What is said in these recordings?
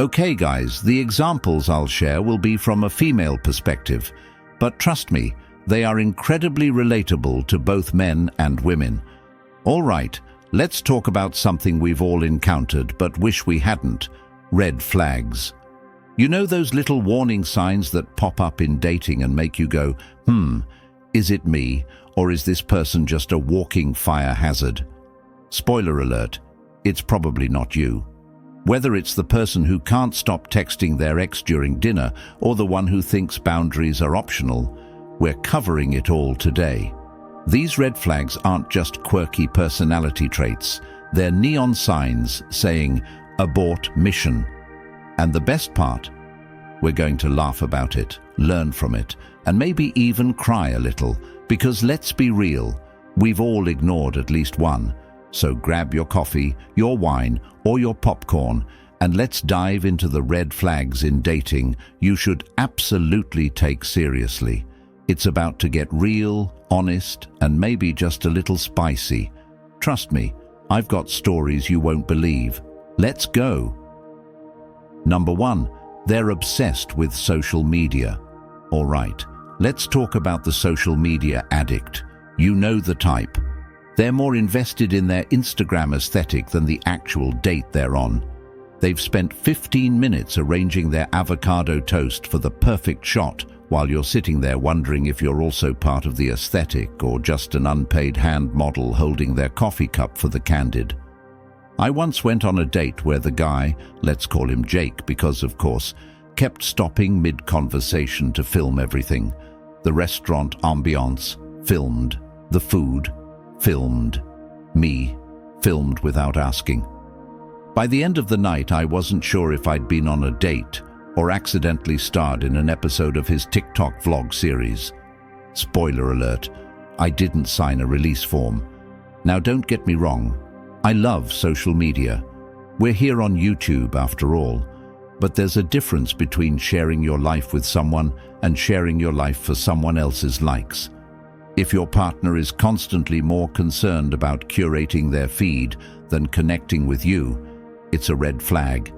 Okay guys, the examples I'll share will be from a female perspective, but trust me, they are incredibly relatable to both men and women. All right, let's talk about something we've all encountered but wish we hadn't: red flags. You know those little warning signs that pop up in dating and make you go, is it me, or is this person just a walking fire hazard? Spoiler alert, it's probably not you. Whether it's the person who can't stop texting their ex during dinner or the one who thinks boundaries are optional, we're covering it all today. These red flags aren't just quirky personality traits, they're neon signs saying, abort mission. And the best part, we're going to laugh about it, learn from it, and maybe even cry a little, because let's be real, we've all ignored at least one. So grab your coffee, your wine, or your popcorn, and let's dive into the red flags in dating you should absolutely take seriously. It's about to get real, honest, and maybe just a little spicy. Trust me, I've got stories you won't believe. Let's go. Number 1, they're obsessed with social media. All right, let's talk about the social media addict. You know the type. They're more invested in their Instagram aesthetic than the actual date they're on. They've spent 15 minutes arranging their avocado toast for the perfect shot while you're sitting there wondering if you're also part of the aesthetic or just an unpaid hand model holding their coffee cup for the candid. I once went on a date where the guy, let's call him Jake because of course, kept stopping mid-conversation to film everything. The restaurant ambiance, filmed. The food, filmed. Me, filmed without asking. By the end of the night, I wasn't sure if I'd been on a date or accidentally starred in an episode of his TikTok vlog series. Spoiler alert, I didn't sign a release form. Now don't get me wrong, I love social media. We're here on YouTube after all, but there's a difference between sharing your life with someone and sharing your life for someone else's likes. If your partner is constantly more concerned about curating their feed than connecting with you, it's a red flag.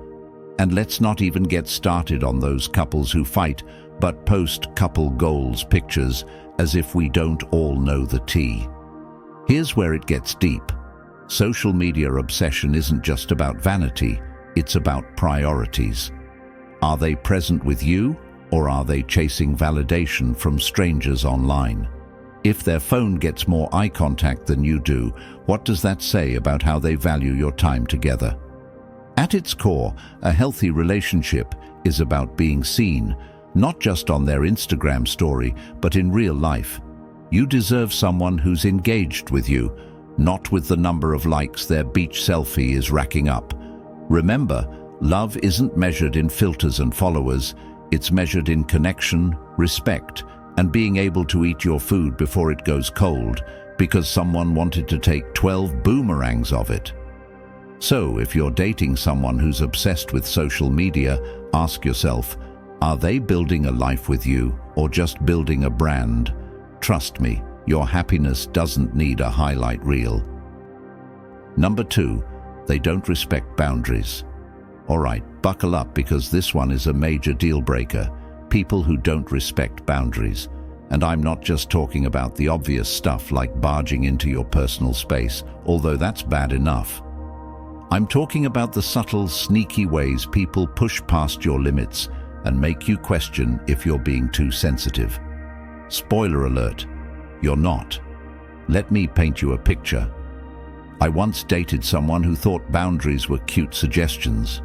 And let's not even get started on those couples who fight but post couple goals pictures as if we don't all know the tea. Here's where it gets deep. Social media obsession isn't just about vanity, it's about priorities. Are they present with you, or are they chasing validation from strangers online? If their phone gets more eye contact than you do, what does that say about how they value your time together? At its core, a healthy relationship is about being seen, not just on their Instagram story, but in real life. You deserve someone who's engaged with you, not with the number of likes their beach selfie is racking up. Remember, love isn't measured in filters and followers, it's measured in connection, respect, and being able to eat your food before it goes cold, because someone wanted to take 12 boomerangs of it. So, if you're dating someone who's obsessed with social media, ask yourself, are they building a life with you or just building a brand? Trust me, your happiness doesn't need a highlight reel. Number 2, they don't respect boundaries. All right, buckle up because this one is a major deal breaker. People who don't respect boundaries. And I'm not just talking about the obvious stuff like barging into your personal space, although that's bad enough. I'm talking about the subtle, sneaky ways people push past your limits and make you question if you're being too sensitive. Spoiler alert, you're not. Let me paint you a picture. I once dated someone who thought boundaries were cute suggestions.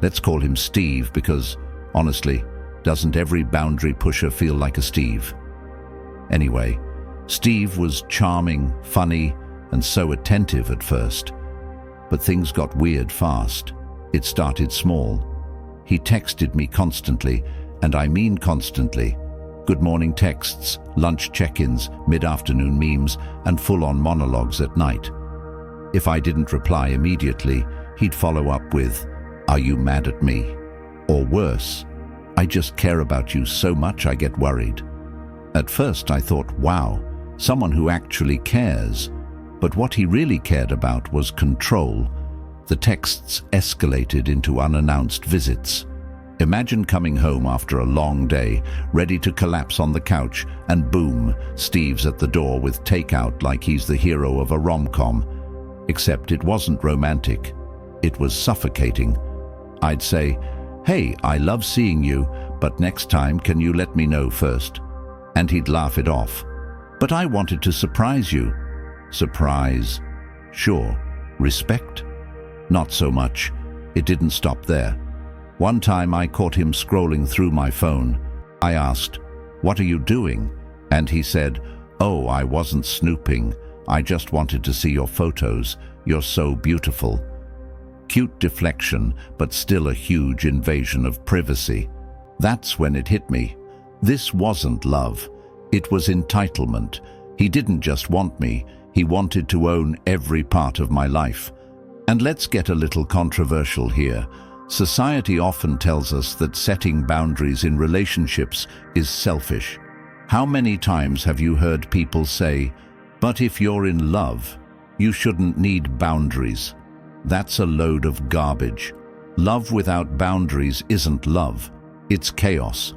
Let's call him Steve because, honestly, doesn't every boundary pusher feel like a Steve? Anyway, Steve was charming, funny, and so attentive at first. But things got weird fast. It started small. He texted me constantly, and I mean constantly. Good morning texts, lunch check-ins, mid-afternoon memes, and full-on monologues at night. If I didn't reply immediately, he'd follow up with, "Are you mad at me?" Or worse, "I just care about you so much I get worried." At first I thought, wow, someone who actually cares. But what he really cared about was control. The texts escalated into unannounced visits. Imagine coming home after a long day, ready to collapse on the couch, and boom, Steve's at the door with takeout like he's the hero of a rom-com. Except it wasn't romantic. It was suffocating. I'd say, "Hey, I love seeing you, but next time can you let me know first?" And he'd laugh it off. "But I wanted to surprise you." Surprise? Sure. Respect? Not so much. It didn't stop there. One time I caught him scrolling through my phone. I asked, "What are you doing?" And he said, "Oh, I wasn't snooping. I just wanted to see your photos. You're so beautiful." Cute deflection, but still a huge invasion of privacy. That's when it hit me. This wasn't love. It was entitlement. He didn't just want me. He wanted to own every part of my life. And let's get a little controversial here. Society often tells us that setting boundaries in relationships is selfish. How many times have you heard people say, "But if you're in love, you shouldn't need boundaries"? That's a load of garbage. Love without boundaries isn't love. It's chaos.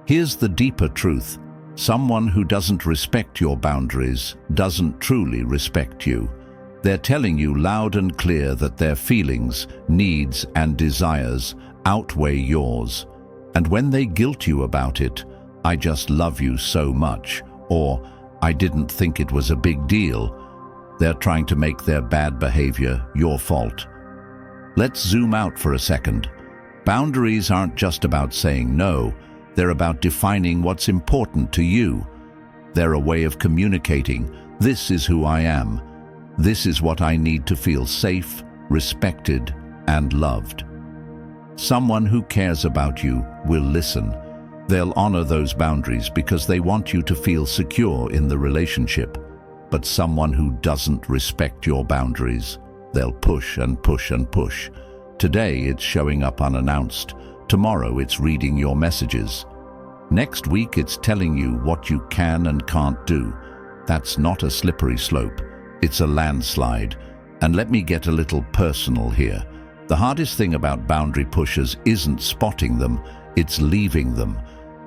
Here's the deeper truth. Someone who doesn't respect your boundaries doesn't truly respect you. They're telling you loud and clear that their feelings, needs, and desires outweigh yours. And when they guilt you about it, "I just love you so much," or "I didn't think it was a big deal," they're trying to make their bad behavior your fault. Let's zoom out for a second. Boundaries aren't just about saying no. They're about defining what's important to you. They're a way of communicating, "This is who I am. This is what I need to feel safe, respected, and loved." Someone who cares about you will listen. They'll honor those boundaries because they want you to feel secure in the relationship. But someone who doesn't respect your boundaries, they'll push and push and push. Today it's showing up unannounced. Tomorrow it's reading your messages. Next week it's telling you what you can and can't do. That's not a slippery slope. It's a landslide. And let me get a little personal here. The hardest thing about boundary pushers isn't spotting them, it's leaving them.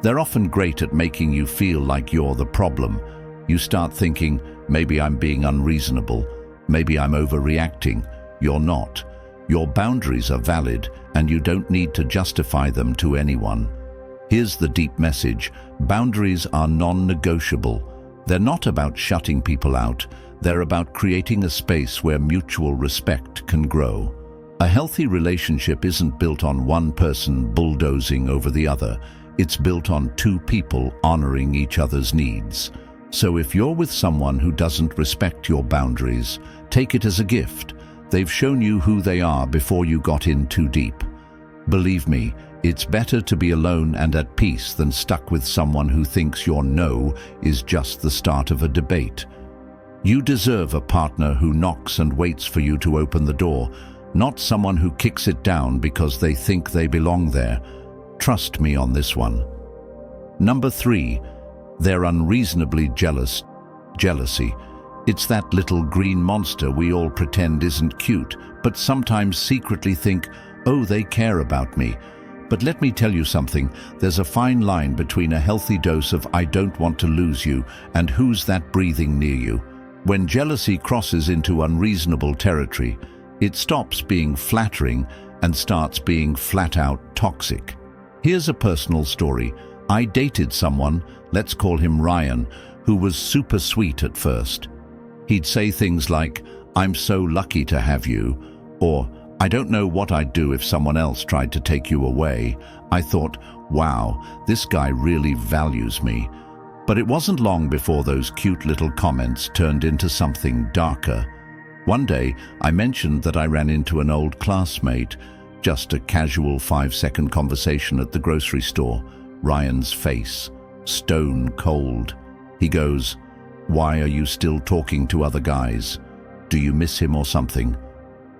They're often great at making you feel like you're the problem. You start thinking, maybe I'm being unreasonable, maybe I'm overreacting. You're not. Your boundaries are valid, and you don't need to justify them to anyone. Here's the deep message. Boundaries are non-negotiable. They're not about shutting people out. They're about creating a space where mutual respect can grow. A healthy relationship isn't built on one person bulldozing over the other. It's built on two people honoring each other's needs. So if you're with someone who doesn't respect your boundaries, take it as a gift. They've shown you who they are before you got in too deep. Believe me, it's better to be alone and at peace than stuck with someone who thinks your no is just the start of a debate. You deserve a partner who knocks and waits for you to open the door, not someone who kicks it down because they think they belong there. Trust me on this one. Number 3, they're unreasonably jealous. Jealousy. It's that little green monster we all pretend isn't cute, but sometimes secretly think, "Oh, they care about me." But let me tell you something, there's a fine line between a healthy dose of "I don't want to lose you" and "Who's that breathing near you?" When jealousy crosses into unreasonable territory, it stops being flattering and starts being flat-out toxic. Here's a personal story. I dated someone, let's call him Ryan, who was super sweet at first. He'd say things like, "I'm so lucky to have you," or "I don't know what I'd do if someone else tried to take you away." I thought, wow, this guy really values me. But it wasn't long before those cute little comments turned into something darker. One day, I mentioned that I ran into an old classmate, just a casual 5-second conversation at the grocery store. Ryan's face, stone cold. He goes, "Why are you still talking to other guys? Do you miss him or something?"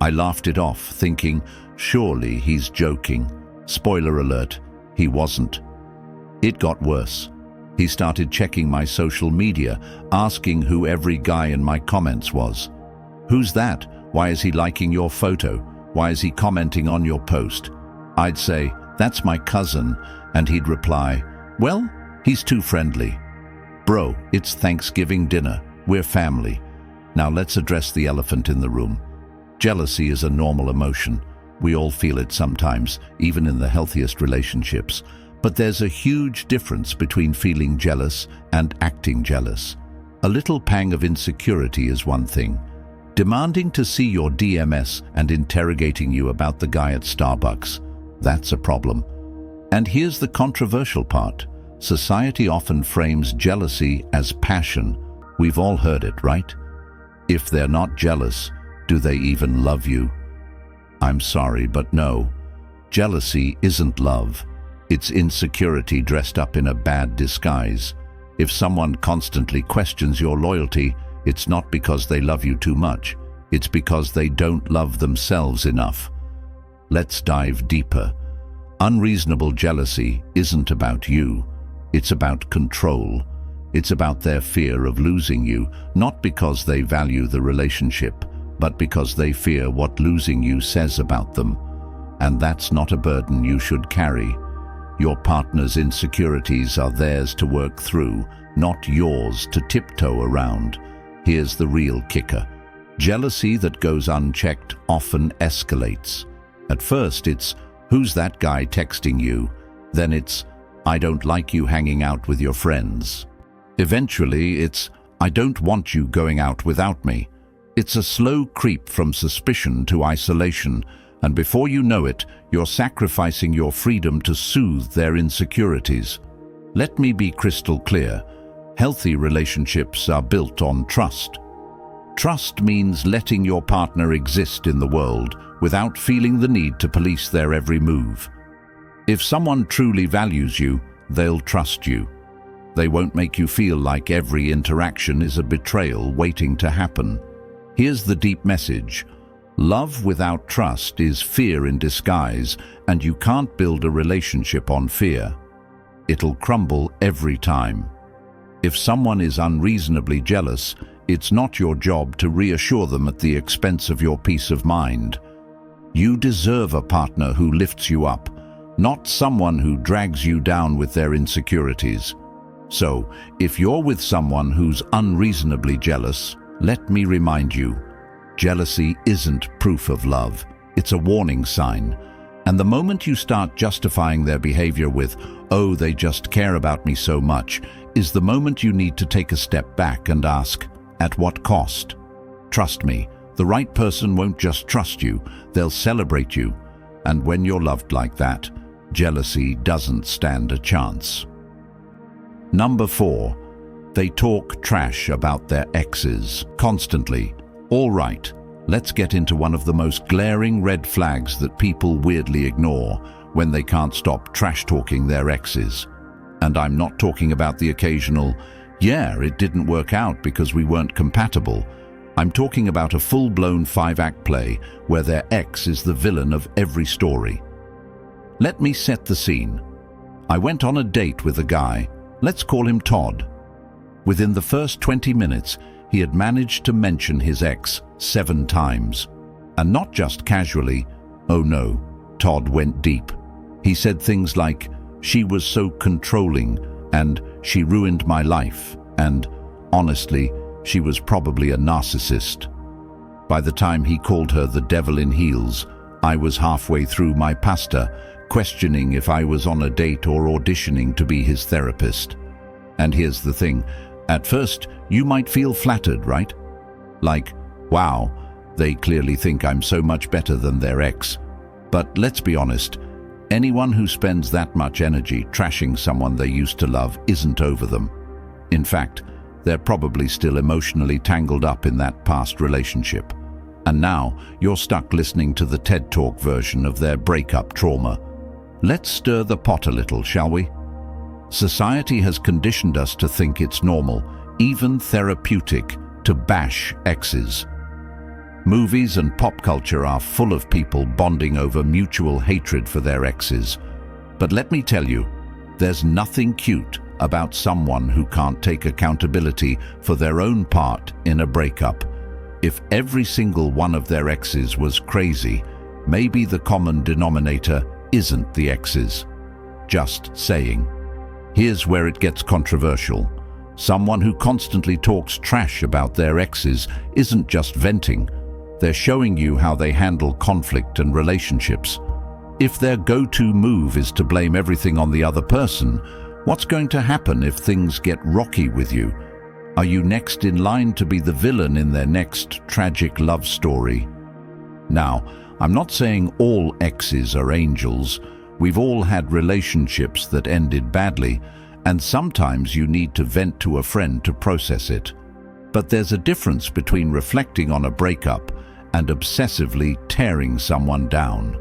I laughed it off, thinking, surely he's joking. Spoiler alert, he wasn't. It got worse. He started checking my social media, asking who every guy in my comments was. "Who's that? Why is he liking your photo?" Why is he commenting on your post? I'd say, that's my cousin, and he'd reply, well, he's too friendly. Bro, it's Thanksgiving dinner. We're family. Now let's address the elephant in the room. Jealousy is a normal emotion. We all feel it sometimes, even in the healthiest relationships. But there's a huge difference between feeling jealous and acting jealous. A little pang of insecurity is one thing. Demanding to see your DMS and interrogating you about the guy at Starbucks, that's a problem. And here's the controversial part. Society often frames jealousy as passion. We've all heard it, right? If they're not jealous, do they even love you? I'm sorry, but no. Jealousy isn't love. It's insecurity dressed up in a bad disguise. If someone constantly questions your loyalty, it's not because they love you too much. It's because they don't love themselves enough. Let's dive deeper. Unreasonable jealousy isn't about you. It's about control. It's about their fear of losing you, not because they value the relationship, but because they fear what losing you says about them. And that's not a burden you should carry. Your partner's insecurities are theirs to work through, not yours to tiptoe around. Here's the real kicker. Jealousy that goes unchecked often escalates. At first it's, who's that guy texting you? Then it's, I don't like you hanging out with your friends. Eventually it's, I don't want you going out without me. It's a slow creep from suspicion to isolation, and before you know it, you're sacrificing your freedom to soothe their insecurities. Let me be crystal clear. Healthy relationships are built on trust. Trust means letting your partner exist in the world without feeling the need to police their every move. If someone truly values you, they'll trust you. They won't make you feel like every interaction is a betrayal waiting to happen. Here's the deep message. Love without trust is fear in disguise, and you can't build a relationship on fear. It'll crumble every time. If someone is unreasonably jealous, it's not your job to reassure them at the expense of your peace of mind. You deserve a partner who lifts you up, not someone who drags you down with their insecurities. So, if you're with someone who's unreasonably jealous, let me remind you, jealousy isn't proof of love. It's a warning sign. And the moment you start justifying their behavior with, oh, they just care about me so much, is the moment you need to take a step back and ask, at what cost? Trust me, the right person won't just trust you, they'll celebrate you. And when you're loved like that, jealousy doesn't stand a chance. Number 4, they talk trash about their exes constantly. All right, let's get into one of the most glaring red flags that people weirdly ignore when they can't stop trash-talking their exes. And I'm not talking about the occasional, yeah, it didn't work out because we weren't compatible. I'm talking about a full-blown 5-act play where their ex is the villain of every story. Let me set the scene. I went on a date with a guy. Let's call him Todd. Within the first 20 minutes, he had managed to mention his ex 7 times. And not just casually. Oh no, Todd went deep. He said things like, she was so controlling, and she ruined my life, and honestly, she was probably a narcissist. By the time he called her the devil in heels, I was halfway through my pasta, questioning if I was on a date or auditioning to be his therapist. And here's the thing, at first you might feel flattered, right? Like, wow, they clearly think I'm so much better than their ex. But let's be honest, anyone who spends that much energy trashing someone they used to love isn't over them. In fact, they're probably still emotionally tangled up in that past relationship. And now you're stuck listening to the TED Talk version of their breakup trauma. Let's stir the pot a little, shall we? Society has conditioned us to think it's normal, even therapeutic, to bash exes. Movies and pop culture are full of people bonding over mutual hatred for their exes. But let me tell you, there's nothing cute about someone who can't take accountability for their own part in a breakup. If every single one of their exes was crazy, maybe the common denominator isn't the exes. Just saying. Here's where it gets controversial. Someone who constantly talks trash about their exes isn't just venting. They're showing you how they handle conflict and relationships. If their go-to move is to blame everything on the other person, what's going to happen if things get rocky with you? Are you next in line to be the villain in their next tragic love story? Now, I'm not saying all exes are angels. We've all had relationships that ended badly, and sometimes you need to vent to a friend to process it. But there's a difference between reflecting on a breakup and obsessively tearing someone down.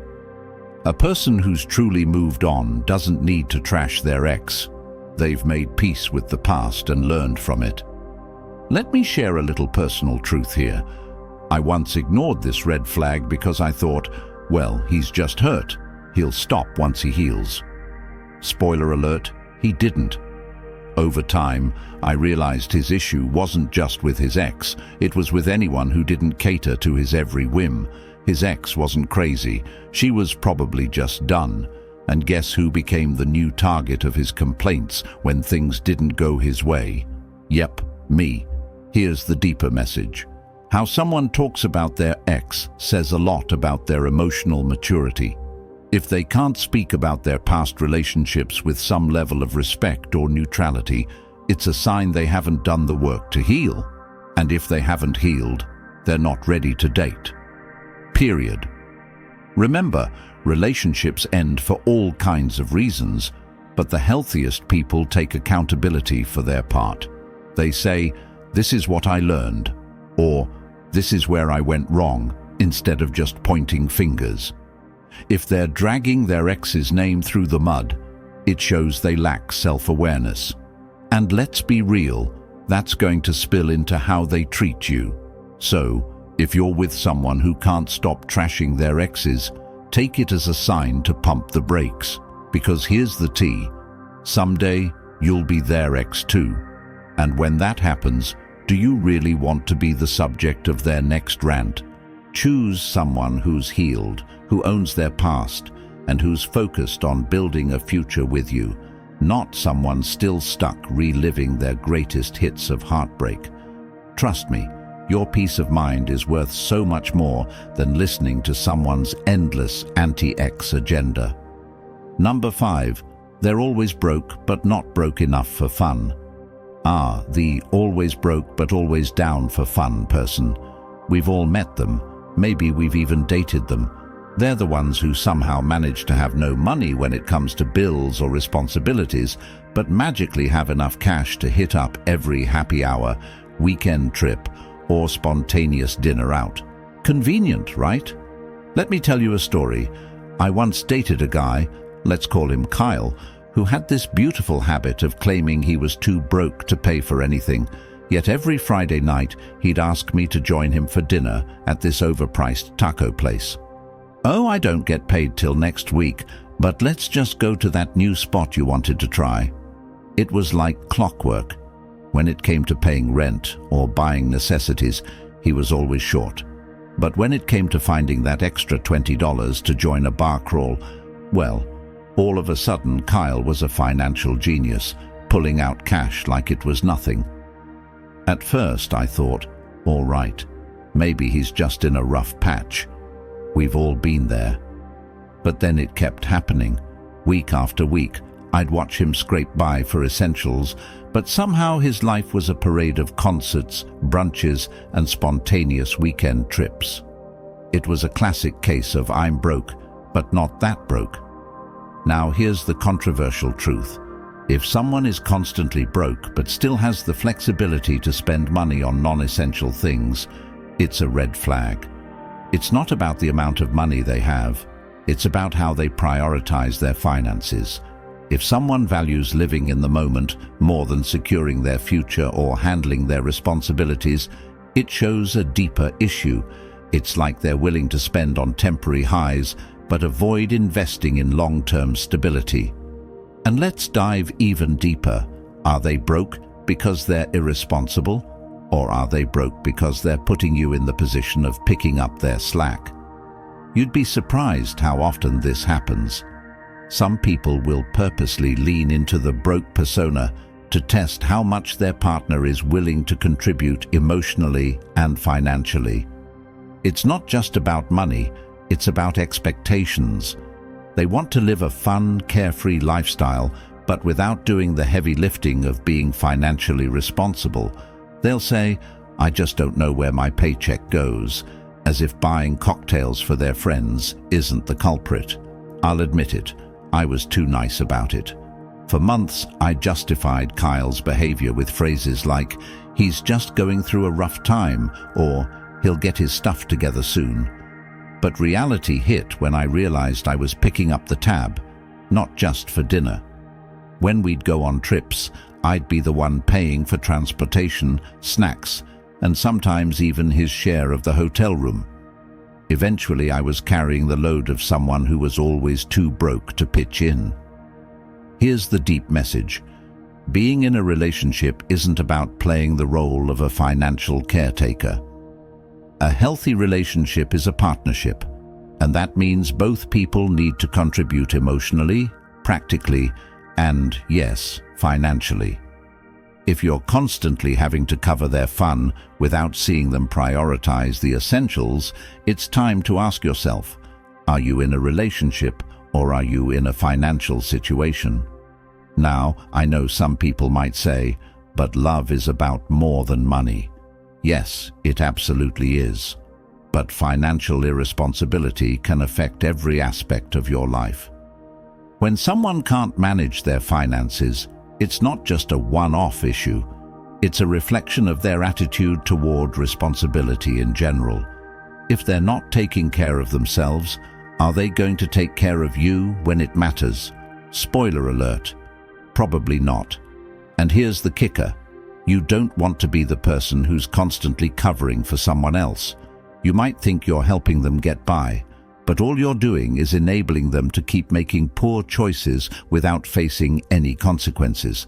A person who's truly moved on doesn't need to trash their ex. They've made peace with the past and learned from it. Let me share a little personal truth here. I once ignored this red flag because I thought, well, he's just hurt. He'll stop once he heals. Spoiler alert, he didn't. Over time, I realized his issue wasn't just with his ex, it was with anyone who didn't cater to his every whim. His ex wasn't crazy, she was probably just done. And guess who became the new target of his complaints when things didn't go his way? Yep, me. Here's the deeper message. How someone talks about their ex says a lot about their emotional maturity. If they can't speak about their past relationships with some level of respect or neutrality, it's a sign they haven't done the work to heal. And if they haven't healed, they're not ready to date. Period. Remember, relationships end for all kinds of reasons, but the healthiest people take accountability for their part. They say, "This is what I learned," or "This is where I went wrong," instead of just pointing fingers. If they're dragging their ex's name through the mud, it shows they lack self-awareness. And let's be real, that's going to spill into how they treat you. So, if you're with someone who can't stop trashing their exes, take it as a sign to pump the brakes. Because here's the tea. Someday, you'll be their ex too. And when that happens, do you really want to be the subject of their next rant? Choose someone who's healed, who owns their past, and who's focused on building a future with you, not someone still stuck reliving their greatest hits of heartbreak. Trust me, your peace of mind is worth so much more than listening to someone's endless anti-ex agenda. Number 5, they're always broke but not broke enough for fun. The always broke but always down for fun person. We've all met them. Maybe we've even dated them. They're the ones who somehow manage to have no money when it comes to bills or responsibilities, but magically have enough cash to hit up every happy hour, weekend trip, or spontaneous dinner out. Convenient, right? Let me tell you a story. I once dated a guy, let's call him Kyle, who had this beautiful habit of claiming he was too broke to pay for anything, yet every Friday night he'd ask me to join him for dinner at this overpriced taco place. "Oh, I don't get paid till next week, but let's just go to that new spot you wanted to try." It was like clockwork. When it came to paying rent or buying necessities, he was always short. But when it came to finding that extra $20 to join a bar crawl, well, all of a sudden Kyle was a financial genius, pulling out cash like it was nothing. At first I thought, all right, maybe he's just in a rough patch. We've all been there. But then it kept happening. Week after week, I'd watch him scrape by for essentials, but somehow his life was a parade of concerts, brunches, and spontaneous weekend trips. It was a classic case of I'm broke, but not that broke. Now here's the controversial truth. If someone is constantly broke but still has the flexibility to spend money on non-essential things, it's a red flag. It's not about the amount of money they have. It's about how they prioritize their finances. If someone values living in the moment more than securing their future or handling their responsibilities, it shows a deeper issue. It's like they're willing to spend on temporary highs but avoid investing in long-term stability. And let's dive even deeper. Are they broke because they're irresponsible? Or are they broke because they're putting you in the position of picking up their slack? You'd be surprised how often this happens. Some people will purposely lean into the broke persona to test how much their partner is willing to contribute emotionally and financially. It's not just about money, it's about expectations. They want to live a fun, carefree lifestyle, but without doing the heavy lifting of being financially responsible. They'll say, "I just don't know where my paycheck goes," as if buying cocktails for their friends isn't the culprit. I'll admit it, I was too nice about it. For months, I justified Kyle's behavior with phrases like, "He's just going through a rough time," or "He'll get his stuff together soon." But reality hit when I realized I was picking up the tab, not just for dinner. When we'd go on trips, I'd be the one paying for transportation, snacks, and sometimes even his share of the hotel room. Eventually, I was carrying the load of someone who was always too broke to pitch in. Here's the deep message. Being in a relationship isn't about playing the role of a financial caretaker. A healthy relationship is a partnership, and that means both people need to contribute emotionally, practically, and, yes, financially. If you're constantly having to cover their fun without seeing them prioritize the essentials, it's time to ask yourself, are you in a relationship or are you in a financial situation? Now, I know some people might say, but love is about more than money. Yes, it absolutely is. But financial irresponsibility can affect every aspect of your life. When someone can't manage their finances, it's not just a one-off issue. It's a reflection of their attitude toward responsibility in general. If they're not taking care of themselves, are they going to take care of you when it matters? Spoiler alert, probably not. And here's the kicker. You don't want to be the person who's constantly covering for someone else. You might think you're helping them get by, but all you're doing is enabling them to keep making poor choices without facing any consequences.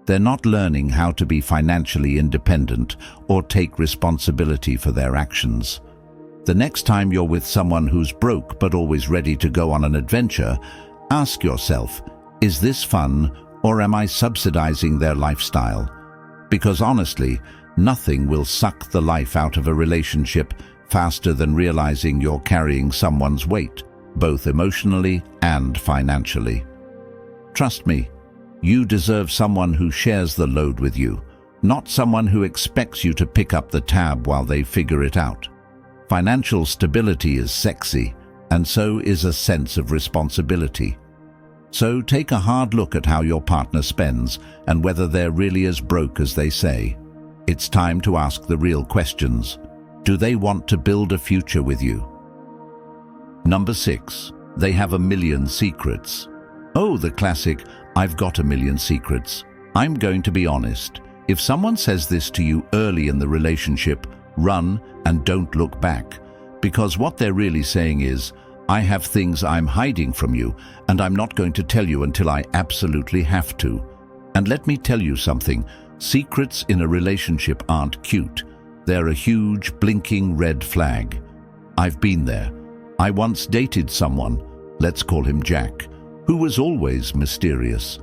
They're not learning how to be financially independent or take responsibility for their actions. The next time you're with someone who's broke but always ready to go on an adventure, ask yourself, is this fun or am I subsidizing their lifestyle? Because honestly, nothing will suck the life out of a relationship faster than realizing you're carrying someone's weight, both emotionally and financially. Trust me, you deserve someone who shares the load with you, not someone who expects you to pick up the tab while they figure it out. Financial stability is sexy, and so is a sense of responsibility. So take a hard look at how your partner spends and whether they're really as broke as they say. It's time to ask the real questions. Do they want to build a future with you? Number 6. They have a million secrets. Oh, the classic, "I've got a million secrets." I'm going to be honest. If someone says this to you early in the relationship, run and don't look back. Because what they're really saying is, I have things I'm hiding from you, and I'm not going to tell you until I absolutely have to. And let me tell you something, secrets in a relationship aren't cute. They're a huge, blinking red flag. I've been there. I once dated someone, let's call him Jack, who was always mysterious.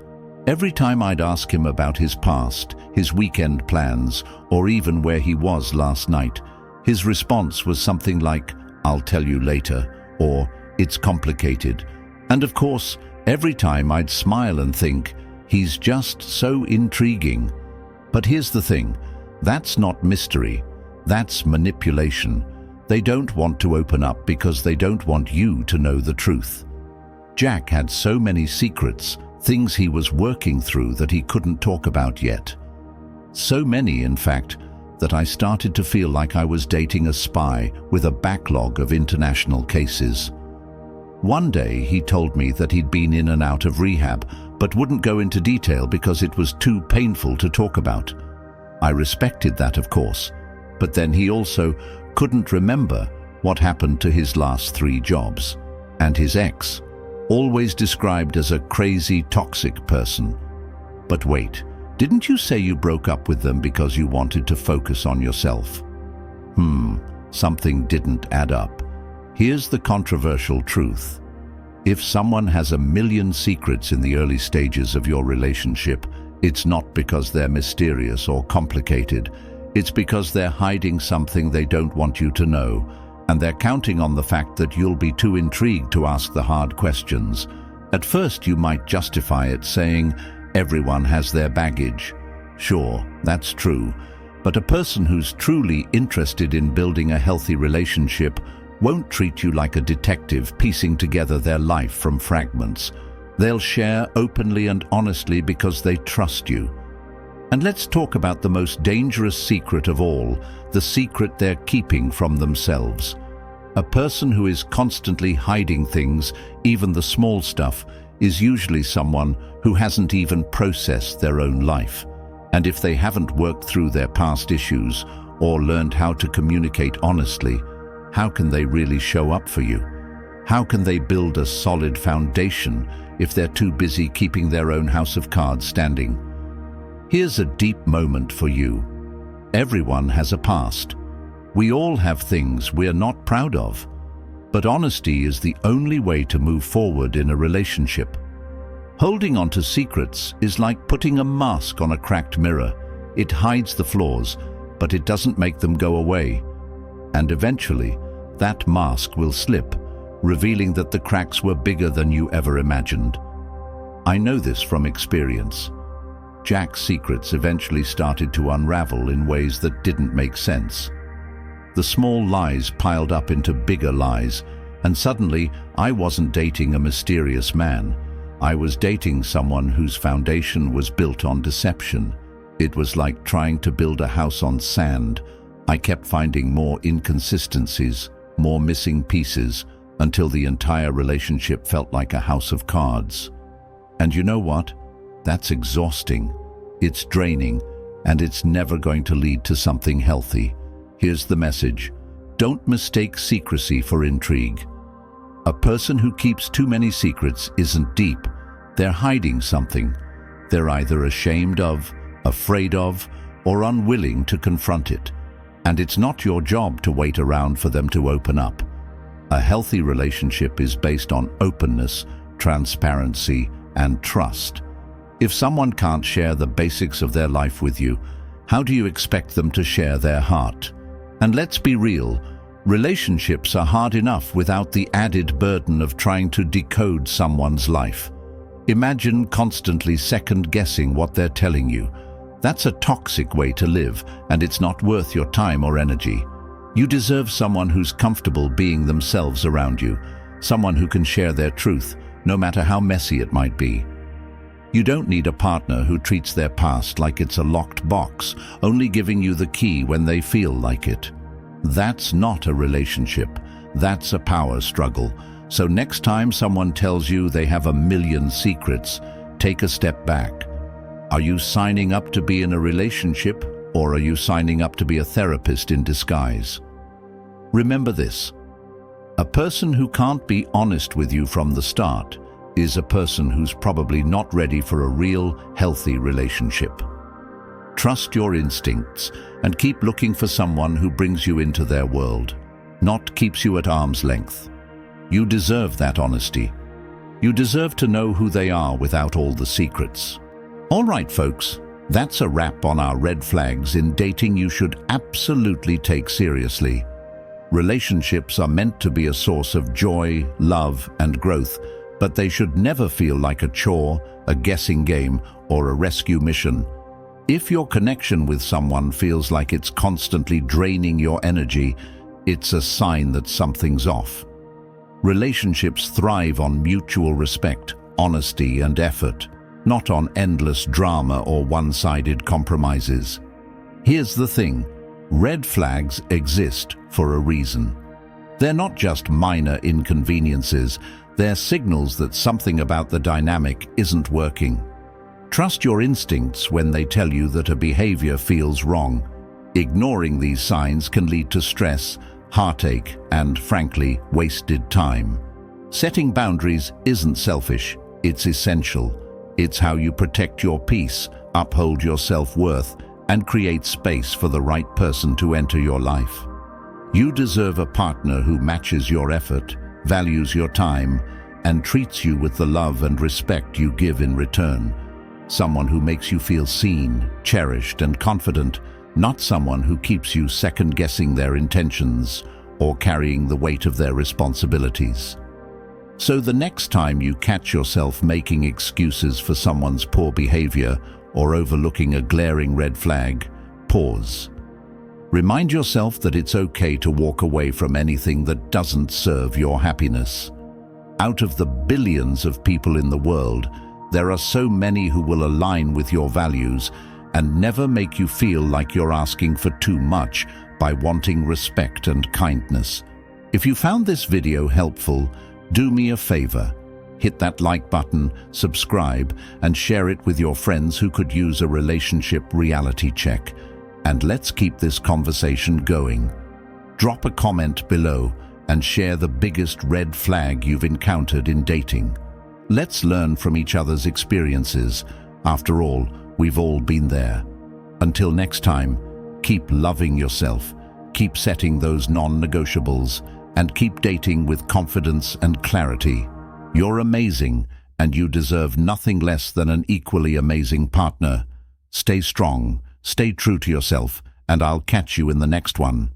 Every time I'd ask him about his past, his weekend plans, or even where he was last night, his response was something like, "I'll tell you later," or "It's complicated." And of course, every time I'd smile and think, he's just so intriguing. But here's the thing, that's not mystery, that's manipulation. They don't want to open up because they don't want you to know the truth. Jack had so many secrets, things he was working through that he couldn't talk about yet. So many, in fact, that I started to feel like I was dating a spy with a backlog of international cases. One day he told me that he'd been in and out of rehab, but wouldn't go into detail because it was too painful to talk about. I respected that, of course, but then he also couldn't remember what happened to his last 3 jobs, and his ex, always described as a crazy, toxic person. But wait, didn't you say you broke up with them because you wanted to focus on yourself? Something didn't add up. Here's the controversial truth. If someone has a million secrets in the early stages of your relationship, it's not because they're mysterious or complicated. It's because they're hiding something they don't want you to know, and they're counting on the fact that you'll be too intrigued to ask the hard questions. At first, you might justify it saying, everyone has their baggage. Sure, that's true, but a person who's truly interested in building a healthy relationship won't treat you like a detective piecing together their life from fragments. They'll share openly and honestly because they trust you. And let's talk about the most dangerous secret of all, the secret they're keeping from themselves. A person who is constantly hiding things, even the small stuff, is usually someone who hasn't even processed their own life. And if they haven't worked through their past issues or learned how to communicate honestly, how can they really show up for you? How can they build a solid foundation if they're too busy keeping their own house of cards standing? Here's a deep moment for you. Everyone has a past. We all have things we're not proud of. But honesty is the only way to move forward in a relationship. Holding on to secrets is like putting a mask on a cracked mirror. It hides the flaws, but it doesn't make them go away. And eventually, that mask will slip, revealing that the cracks were bigger than you ever imagined. I know this from experience. Jack's secrets eventually started to unravel in ways that didn't make sense. The small lies piled up into bigger lies, and suddenly I wasn't dating a mysterious man. I was dating someone whose foundation was built on deception. It was like trying to build a house on sand. I kept finding more inconsistencies, more missing pieces, until the entire relationship felt like a house of cards. And you know what? That's exhausting. It's draining, and it's never going to lead to something healthy. Here's the message. Don't mistake secrecy for intrigue. A person who keeps too many secrets isn't deep. They're hiding something. They're either ashamed of, afraid of, or unwilling to confront it. And it's not your job to wait around for them to open up. A healthy relationship is based on openness, transparency, and trust. If someone can't share the basics of their life with you, how do you expect them to share their heart? And let's be real, relationships are hard enough without the added burden of trying to decode someone's life. Imagine constantly second-guessing what they're telling you. That's a toxic way to live, and it's not worth your time or energy. You deserve someone who's comfortable being themselves around you, someone who can share their truth, no matter how messy it might be. You don't need a partner who treats their past like it's a locked box, only giving you the key when they feel like it. That's not a relationship. That's a power struggle. So next time someone tells you they have a million secrets, take a step back. Are you signing up to be in a relationship, or are you signing up to be a therapist in disguise? Remember this. A person who can't be honest with you from the start is a person who's probably not ready for a real, healthy relationship. Trust your instincts and keep looking for someone who brings you into their world, not keeps you at arm's length. You deserve that honesty. You deserve to know who they are without all the secrets. All right, folks, that's a wrap on our red flags in dating you should absolutely take seriously. Relationships are meant to be a source of joy, love, and growth, but they should never feel like a chore, a guessing game, or a rescue mission. If your connection with someone feels like it's constantly draining your energy, it's a sign that something's off. Relationships thrive on mutual respect, honesty, and effort, not on endless drama or one-sided compromises. Here's the thing, red flags exist for a reason. They're not just minor inconveniences, they're signals that something about the dynamic isn't working. Trust your instincts when they tell you that a behavior feels wrong. Ignoring these signs can lead to stress, heartache, and, frankly, wasted time. Setting boundaries isn't selfish, it's essential. It's how you protect your peace, uphold your self-worth, and create space for the right person to enter your life. You deserve a partner who matches your effort, values your time, and treats you with the love and respect you give in return. Someone who makes you feel seen, cherished, and confident, not someone who keeps you second-guessing their intentions or carrying the weight of their responsibilities. So the next time you catch yourself making excuses for someone's poor behavior or overlooking a glaring red flag, pause. Remind yourself that it's okay to walk away from anything that doesn't serve your happiness. Out of the billions of people in the world, there are so many who will align with your values and never make you feel like you're asking for too much by wanting respect and kindness. If you found this video helpful, do me a favor. Hit that like button, subscribe, and share it with your friends who could use a relationship reality check. And let's keep this conversation going. Drop a comment below and share the biggest red flag you've encountered in dating. Let's learn from each other's experiences. After all, we've all been there. Until next time, keep loving yourself, keep setting those non-negotiables, and keep dating with confidence and clarity. You're amazing, and you deserve nothing less than an equally amazing partner. Stay strong, stay true to yourself, and I'll catch you in the next one.